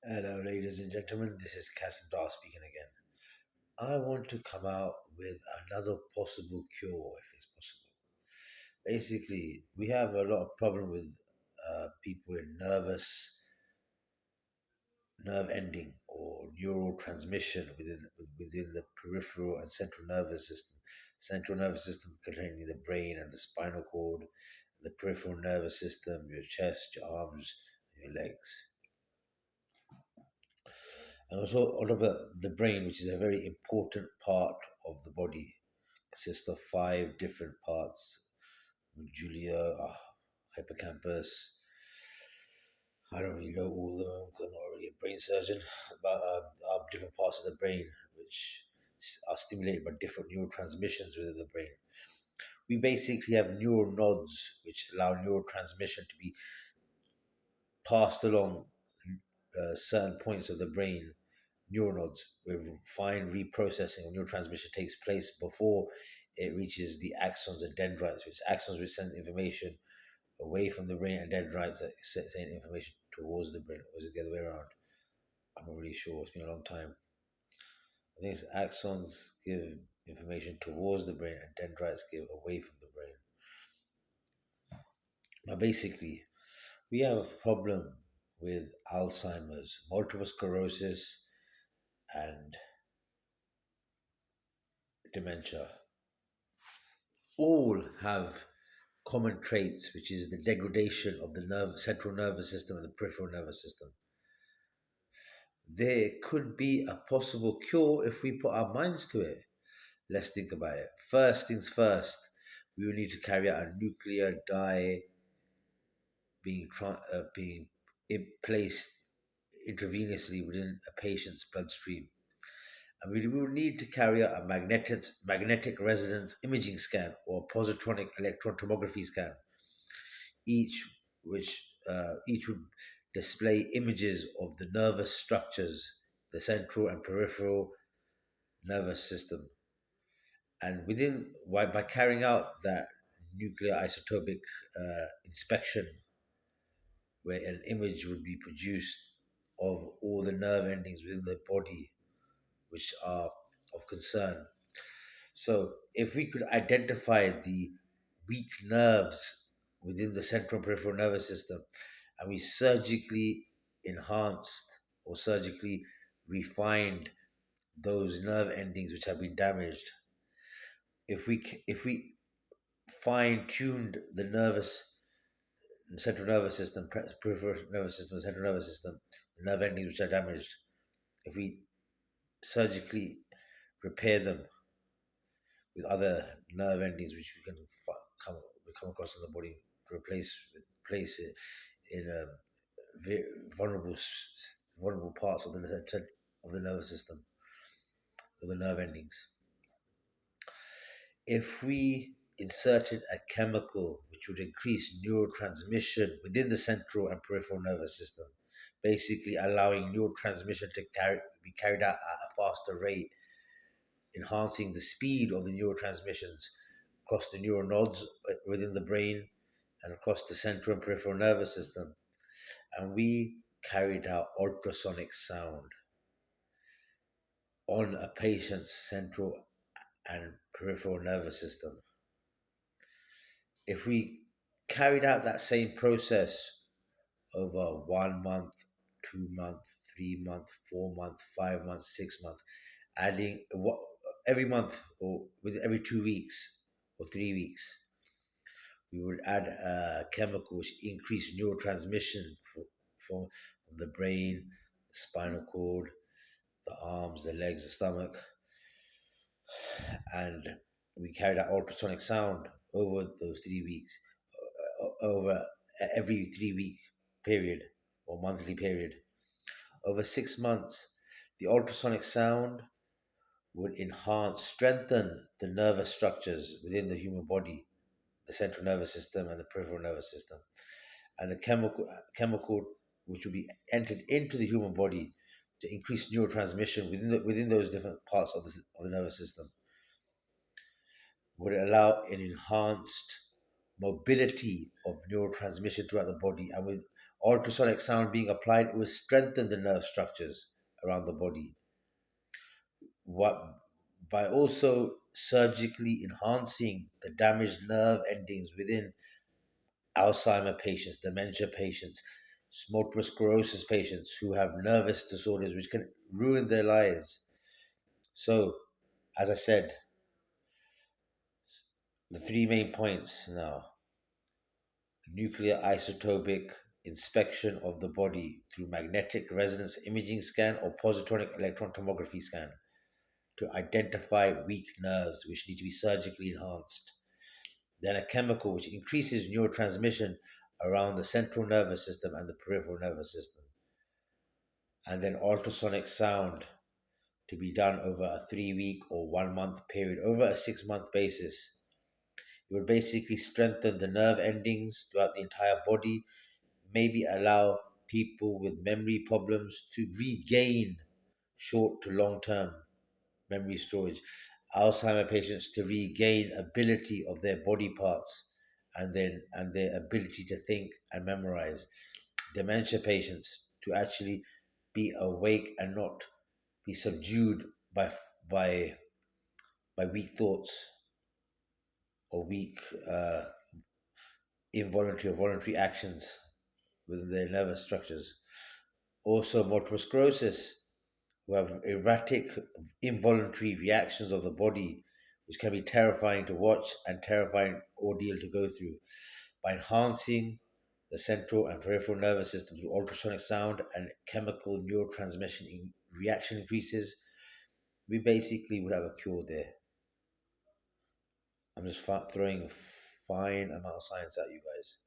Hello, ladies and gentlemen. This is Kasim Dar speaking again. I want to come out with another possible cure, if it's possible. Basically, we have a lot of problem with people with nerve ending or neural transmission within the peripheral and central nervous system. Central nervous system containing the brain and the spinal cord, the peripheral nervous system, your chest, your arms, your legs. And also on top of that, the brain, which is a very important part of the body, consists of five different parts: medulla, hippocampus. I don't really know all of them because I'm not really a brain surgeon, but different parts of the brain which are stimulated by different neurotransmissions within the brain. We basically have neural nodes which allow neurotransmission to be passed along certain points of the brain, neural nodes, where fine reprocessing or neurotransmission takes place before it reaches the axons and dendrites, which axons which send information away from the brain and dendrites that send information towards the brain. Or is it the other way around? I'm not really sure. It's been a long time. I think it's axons give information towards the brain and dendrites give away from the brain. Now, basically, we have a problem with Alzheimer's, multiple sclerosis, and dementia. All have common traits, which is the degradation of the central nervous system and the peripheral nervous system. There could be a possible cure if we put our minds to it. Let's think about it. First things first, we will need to carry out a nuclear dye being placed intravenously within a patient's bloodstream. And we will need to carry out a magnetic resonance imaging scan or positronic electron tomography scan, each each would display images of the nervous structures, the central and peripheral nervous system. And by carrying out that nuclear isotopic inspection, where an image would be produced of all the nerve endings within the body which are of concern. So, if we could identify the weak nerves within the central and peripheral nervous system, and we surgically enhanced or surgically refined those nerve endings which have been damaged, if we fine tuned the central nervous system, peripheral nervous system, the central nervous system, the nerve endings which are damaged, if we surgically repair them with other nerve endings which come we come across in the body to place it in vulnerable vulnerable parts of the nervous system or the nerve endings. If we inserted a chemical which would increase neurotransmission within the central and peripheral nervous system, basically allowing neurotransmission to be carried out at a faster rate, enhancing the speed of the neurotransmissions across the neural nodes within the brain and across the central and peripheral nervous system. And we carried out ultrasonic sound on a patient's central and peripheral nervous system. If we carried out that same process over 1 month, 2 month, 3 month, 4 month, 5 months, 6 month, adding every month or with every 2 weeks or 3 weeks, we would add a chemical which increased neurotransmission from the brain, the spinal cord, the arms, the legs, the stomach, and we carried out ultrasonic sound over those 3 weeks, over every 3 week period or monthly period. Over 6 months, the ultrasonic sound would strengthen the nervous structures within the human body, the central nervous system and the peripheral nervous system. And the chemical which will be entered into the human body to increase neurotransmission within those different parts of the nervous system would allow an enhanced mobility of neurotransmission throughout the body, and ultrasonic sound being applied, it will strengthen the nerve structures around the body. What by also surgically enhancing the damaged nerve endings within Alzheimer patients, dementia patients, multiple sclerosis patients who have nervous disorders which can ruin their lives. So, as I said, the three main points now: nuclear isotopic inspection of the body through magnetic resonance imaging scan or positronic electron tomography scan to identify weak nerves which need to be surgically enhanced. Then a chemical which increases neurotransmission around the central nervous system and the peripheral nervous system. And then ultrasonic sound to be done over a 3 week or 1 month period, over a 6 month basis. It would basically strengthen the nerve endings throughout the entire body, maybe allow people with memory problems to regain short to long term memory storage, Alzheimer patients to regain ability of their body parts and their ability to think and memorize, dementia patients to actually be awake and not be subdued by by weak thoughts or weak involuntary or voluntary actions within their nervous structures. Also, multiple sclerosis, who have erratic, involuntary reactions of the body, which can be terrifying to watch and terrifying ordeal to go through. By enhancing the central and peripheral nervous system through ultrasonic sound and chemical neurotransmission reaction increases, we basically would have a cure there. I'm just throwing fine amount of science at you guys.